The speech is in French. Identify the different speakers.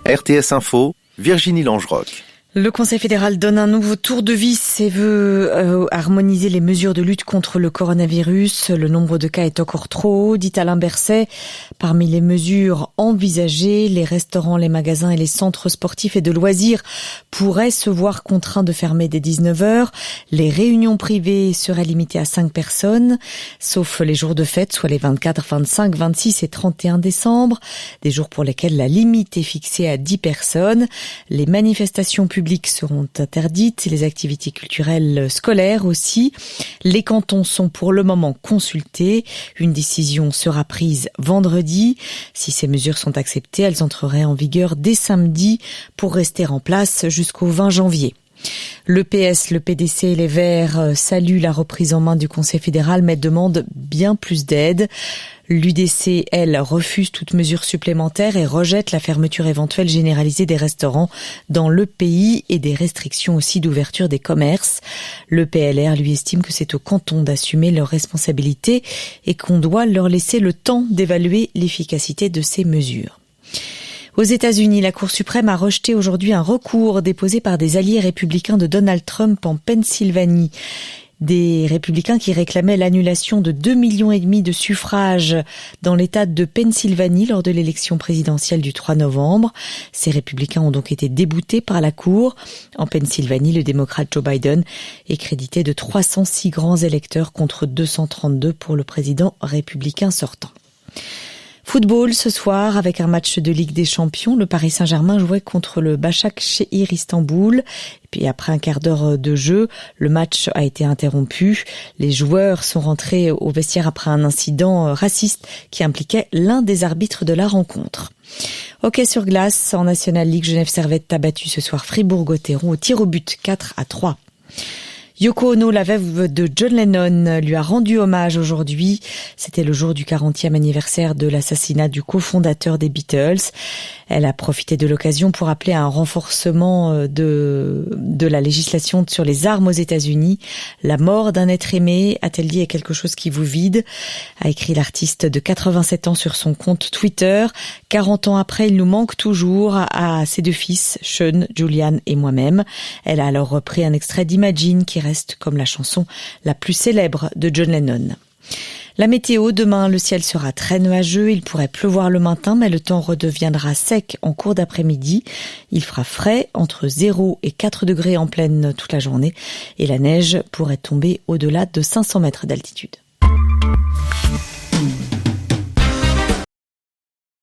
Speaker 1: RTS Info, Virginie Langeroc.
Speaker 2: Le Conseil fédéral donne un nouveau tour de vis et veut harmoniser les mesures de lutte contre le coronavirus. Le nombre de cas est encore trop haut, dit Alain Berset. Parmi les mesures envisagées, les restaurants, les magasins et les centres sportifs et de loisirs pourraient se voir contraints de fermer dès 19h. Les réunions privées seraient limitées à 5 personnes, sauf les jours de fête, soit les 24, 25, 26 et 31 décembre. Des jours pour lesquels la limite est fixée à 10 personnes. Les manifestations publiques seront interdites, les activités culturelles scolaires aussi. Les cantons sont pour le moment consultés. Une décision sera prise vendredi. Si ces mesures sont acceptées, elles entreraient en vigueur dès samedi pour rester en place jusqu'au 20 janvier. Le PS, le PDC et les Verts saluent la reprise en main du Conseil fédéral mais demandent bien plus d'aide. L'UDC, elle, refuse toute mesure supplémentaire et rejette la fermeture éventuelle généralisée des restaurants dans le pays et des restrictions aussi d'ouverture des commerces. Le PLR, lui, estime que c'est aux cantons d'assumer leurs responsabilités et qu'on doit leur laisser le temps d'évaluer l'efficacité de ces mesures. Aux États-Unis, la Cour suprême a rejeté aujourd'hui un recours déposé par des alliés républicains de Donald Trump en Pennsylvanie. Des républicains qui réclamaient l'annulation de 2,5 millions de suffrages dans l'État de Pennsylvanie lors de l'élection présidentielle du 3 novembre. Ces républicains ont donc été déboutés par la Cour. En Pennsylvanie, le démocrate Joe Biden est crédité de 306 grands électeurs contre 232 pour le président républicain sortant. Football ce soir avec un match de Ligue des Champions. Le Paris Saint-Germain jouait contre le Başakşehir Istanbul. Et puis après un quart d'heure de jeu, le match a été interrompu. Les joueurs sont rentrés au vestiaire après un incident raciste qui impliquait l'un des arbitres de la rencontre. Hockey sur glace en National League, Genève Servette a battu ce soir Fribourg-Gotteron au tir au but 4-3. Yoko Ono, la veuve de John Lennon, lui a rendu hommage aujourd'hui. C'était le jour du 40e anniversaire de l'assassinat du cofondateur des Beatles. Elle a profité de l'occasion pour appeler à un renforcement de la législation sur les armes aux États-Unis. La mort d'un être aimé, a-t-elle dit, est quelque chose qui vous vide, a écrit l'artiste de 87 ans sur son compte Twitter. 40 ans après, il nous manque toujours à ses deux fils, Sean, Julian et moi-même. Elle a alors repris un extrait d'Imagine qui reste comme la chanson la plus célèbre de John Lennon. La météo, demain, le ciel sera très nuageux, il pourrait pleuvoir le matin, mais le temps redeviendra sec en cours d'après-midi. Il fera frais, entre 0 et 4 degrés en pleine toute la journée, et la neige pourrait tomber au-delà de 500 mètres d'altitude.